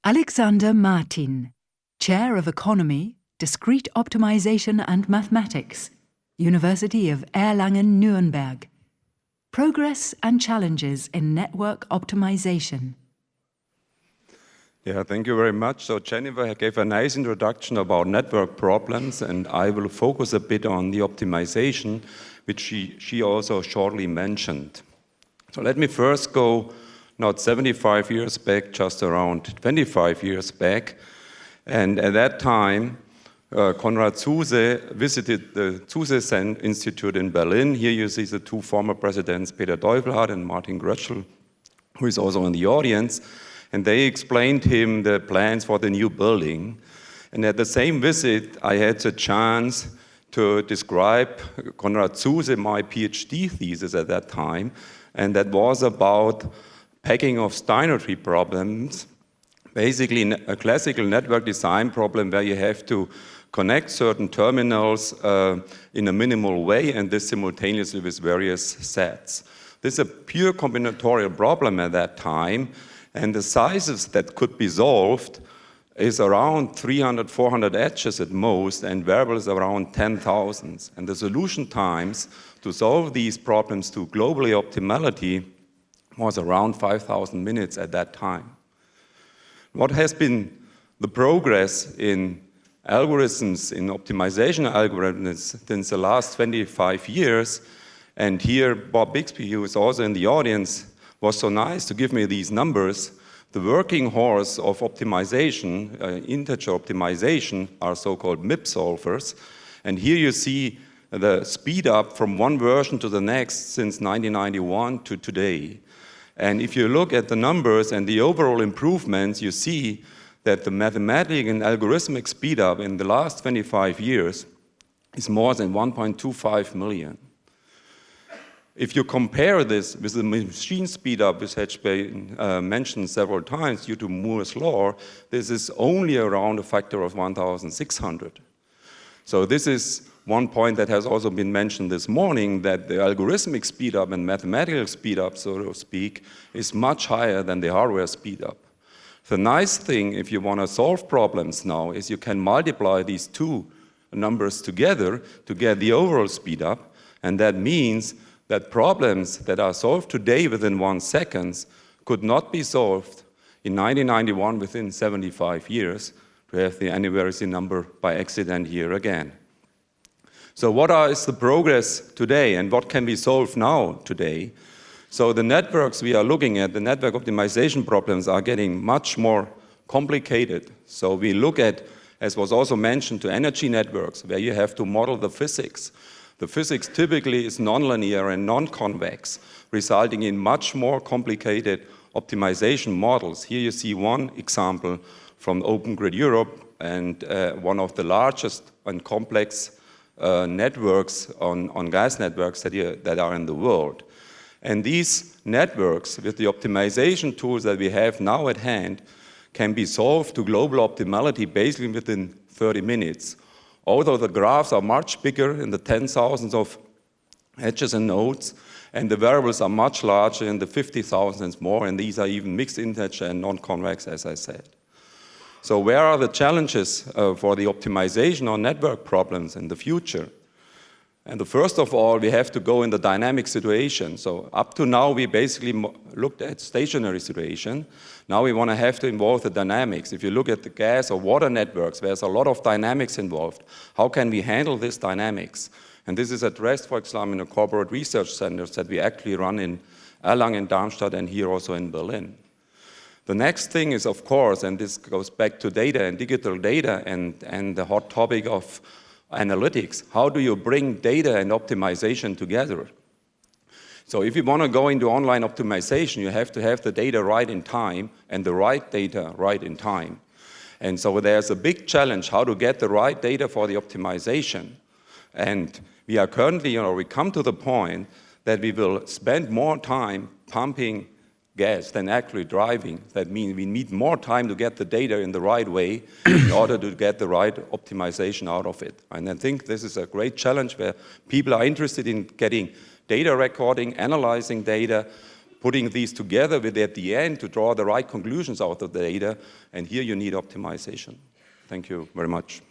Alexander Martin, Chair of Economy, Discrete Optimization and Mathematics, University of Erlangen-Nürnberg. Progress and Challenges in Network Optimization. Yeah, thank you very much. So Jennifer gave a nice introduction about network problems, and I will focus a bit on the optimization, which she also shortly mentioned. So let me first go not 75 years back, just around 25 years back. And at that time, Konrad Zuse visited the Zuse Institute in Berlin. Here you see the two former presidents, Peter Teufelhardt and Martin Grötschel, who is also in the audience. And they explained him the plans for the new building. And at the same visit, I had the chance to describe Konrad Zuse, my PhD thesis at that time, and that was about packing of Steiner tree problems, basically a classical network design problem where you have to connect certain terminals in a minimal way, and this simultaneously with various sets. This is a pure combinatorial problem at that time, and the sizes that could be solved is around 300, 400 edges at most, and variables around 10,000. And the solution times to solve these problems to globally optimality was around 5,000 minutes at that time. What has been the progress in algorithms, in optimization algorithms since the last 25 years, and here Bob Bixby, who is also in the audience, was so nice to give me these numbers. The working horse of optimization, integer optimization, are so-called MIP solvers. And here you see the speed up from one version to the next since 1991 to today. And if you look at the numbers and the overall improvements, you see that the mathematical and algorithmic speed up in the last 25 years is more than 1.25 million. If you compare this with the machine speed up, which has been mentioned several times due to Moore's law, this is only around a factor of 1,600. So this is one point that has also been mentioned this morning, that the algorithmic speed up and mathematical speed up, so to speak, is much higher than the hardware speed up. The nice thing, if you want to solve problems now, is you can multiply these two numbers together to get the overall speed up, and that means that problems that are solved today within 1 second could not be solved in 1991 within 75 years, to have the anniversary number by accident here again. So what is the progress today, and what can be solved now today? So the networks we are looking at, the network optimization problems, are getting much more complicated. So we look at, as was also mentioned, to energy networks, where you have to model the physics. The physics typically is nonlinear and non-convex, resulting in much more complicated optimization models. Here you see one example from Open Grid Europe, and one of the largest and complex networks on gas networks that are in the world. And these networks, with the optimization tools that we have now at hand, can be solved to global optimality basically within 30 minutes. Although the graphs are much bigger in the 10,000s of edges and nodes, and the variables are much larger in the 50,000s more, and these are even mixed integer and non-convex, as I said. So where are the challenges for the optimization on network problems in the future? And first of all, we have to go in the dynamic situation. So up to now, we basically looked at stationary situation. Now we want to have to involve the dynamics. If you look at the gas or water networks, there's a lot of dynamics involved. How can we handle this dynamics? And this is addressed, for example, in the corporate research centers that we actually run in Erlangen, Darmstadt, and here also in Berlin. The next thing is, of course, and this goes back to data and digital data and the hot topic of analytics. How do you bring data and optimization together? So if you want to go into online optimization, you have to have the data right in time and the right data right in time. And so there's a big challenge how to get the right data for the optimization. And we are currently, we come to the point that we will spend more time pumping gas than actually driving. That means we need more time to get the data in the right way in order to get the right optimization out of it. And I think this is a great challenge where people are interested in getting data recording, analyzing data, putting these together with at the end to draw the right conclusions out of the data, and here you need optimization. Thank you very much.